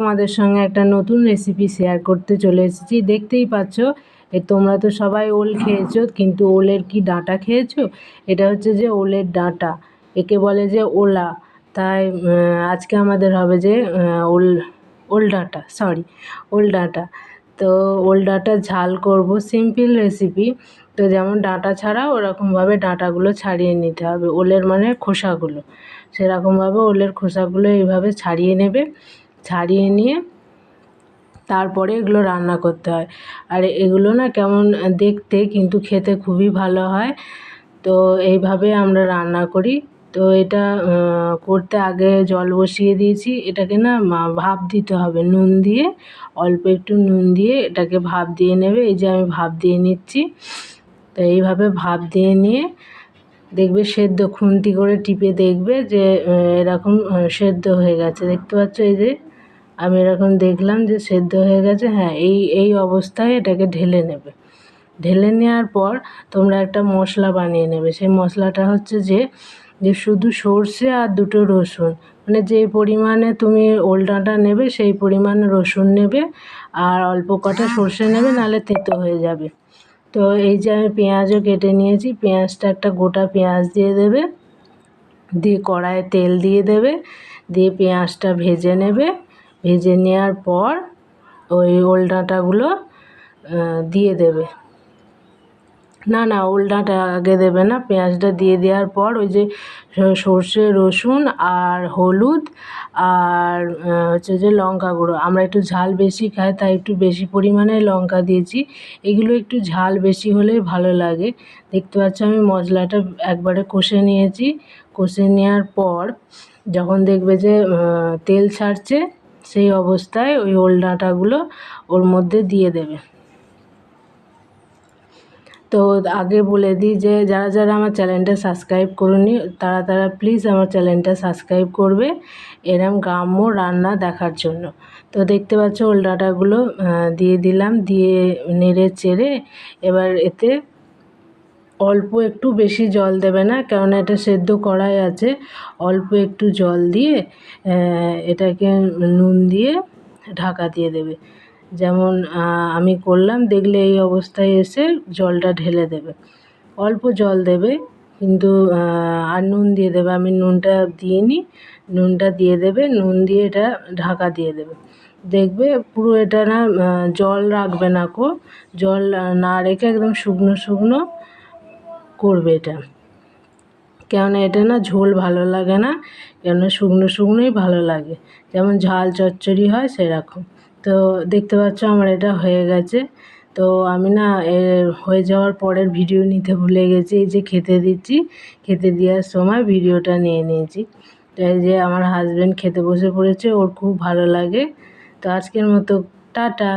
তোমাদের সঙ্গে একটা নতুন রেসিপি শেয়ার করতে চলে এসেছি। দেখতেই পাচ্ছ তোমরা তো সবাই ওল খেয়েছো, কিন্তু ওলের কি ডাঁটা খেয়েছো? এটা হচ্ছে যে ওলের ডাঁটা, একে বলে যে ওলা। তাই আজকে আমাদের হবে যে ওল ওল ডাঁটা, ওল ডাঁটা। তো ওল ডাঁটা ঝাল করব, সিম্পল রেসিপি। তো যেমন ডাঁটা ছাড়া ওরকমভাবে ডাঁটাগুলো ছাড়িয়ে নিতে হবে, ওলের মানে খোসাগুলো। সেরকমভাবে ওলের খোসাগুলো এইভাবে ছাড়িয়ে নেবে। ছাড়িয়ে নিয়ে তারপরে এগুলো রান্না করতে হয়। আর এগুলো না কেমন দেখতে, কিন্তু খেতে খুবই ভালো হয়। তো এইভাবে আমরা রান্না করি। তো এটা করতে আগে জল বসিয়ে দিয়েছি। এটাকে না ভাপ দিতে হবে নুন দিয়ে, অল্প একটু নুন দিয়ে এটাকে ভাপ দিয়ে নেবে। এই যে আমি ভাপ দিয়ে নিচ্ছি। তো এইভাবে ভাপ দিয়ে নিয়ে দেখবে সেদ্ধ, খুন্তি করে টিপে দেখবে যে এরকম সেদ্ধ হয়ে গেছে। দেখতে পাচ্ছ, এই যে আমি এরকম দেখলাম যে সেদ্ধ হয়ে গেছে। হ্যাঁ, এই অবস্থায় এটাকে ঢেলে নেবে। ঢেলে নেওয়ার পর তোমরা একটা মশলা বানিয়ে নেবে। সেই মশলাটা হচ্ছে যে শুধু সর্ষে আর দুটো রসুন, মানে যে পরিমাণে তুমি ওল ডাঁটা নেবে সেই পরিমাণে রসুন নেবে, আর অল্প কটা সর্ষে নেবে, নাহলে তেতো হয়ে যাবে। তো এই যে আমি পেঁয়াজও কেটে নিয়েছি, পেঁয়াজটা একটা গোটা পেঁয়াজ দিয়ে দেবে, দিয়ে কড়াইয়ে তেল দিয়ে দেবে, দিয়ে পেঁয়াজটা ভেজে নেবে। ভেজে নেওয়ার পর ওই ওল ডাঁটাগুলো দিয়ে দেবে। না, ওল ডাঁটা আগে দেবে না, পেঁয়াজটা দিয়ে দেওয়ার পর ওই যে সর্ষে, রসুন আর হলুদ আর হচ্ছে যে লঙ্কা গুঁড়ো। আমরা একটু ঝাল বেশি খাই, তাই একটু বেশি পরিমাণে লঙ্কা দিয়েছি। এগুলো একটু ঝাল বেশি হলেই ভালো লাগে। দেখতে পাচ্ছ আমি মশলাটা একবারে কষে নিয়েছি। কষে নেওয়ার পর যখন দেখবে যে তেল ছাড়ছে, সেই অবস্থায় ওই ওল ডাঁটাগুলো ওর মধ্যে দিয়ে দেবে। তো আগে বলে দিই যে যারা আমার চ্যানেলটা সাবস্ক্রাইব করোনি, তারা প্লিজ আমার চ্যানেলটা সাবস্ক্রাইব করবে এরম গ্রাম্য রান্না দেখার জন্য। তো দেখতে পাচ্ছ ওল ডাঁটাগুলো দিয়ে দিলাম, দিয়ে নেড়ে চেড়ে এবার এতে অল্প একটু, বেশি জল দেবে না, কেননা এটা সেদ্ধ করাই আছে। অল্প একটু জল দিয়ে এটাকে নুন দিয়ে ঢাকা দিয়ে দেবে। যেমন আমি করলাম, দেখলে এই অবস্থায় এসে জলটা ঢেলে দেবে। অল্প জল দেবে, কিন্তু আর নুন দিয়ে দেবে। আমি নুনটা দিইনি, নুনটা দিয়ে দেবে। নুন দিয়ে এটা ঢাকা দিয়ে দেবে। দেখবে পুরো এটা না জল রাখবে না কো, জল না রেখে একদম শুকনো শুকনো করবে এটা, কেননা এটা না ঝোল ভালো লাগে না, কেননা শুকনো শুকনোই ভালো লাগে, যেমন ঝাল চচ্চড়ি হয় সেরকম। তো দেখতে পাচ্ছ আমার এটা হয়ে গেছে। তো আমি না হয়ে যাওয়ার পরের ভিডিও নিতে ভুলে গেছি। এই যে খেতে দিচ্ছি, খেতে দেওয়ার সময় ভিডিওটা নিয়ে নিয়েছি। তো এই যে আমার হাজব্যান্ড খেতে বসে পড়েছে, ওর খুব ভালো লাগে। তো আজকের মতো টাটা।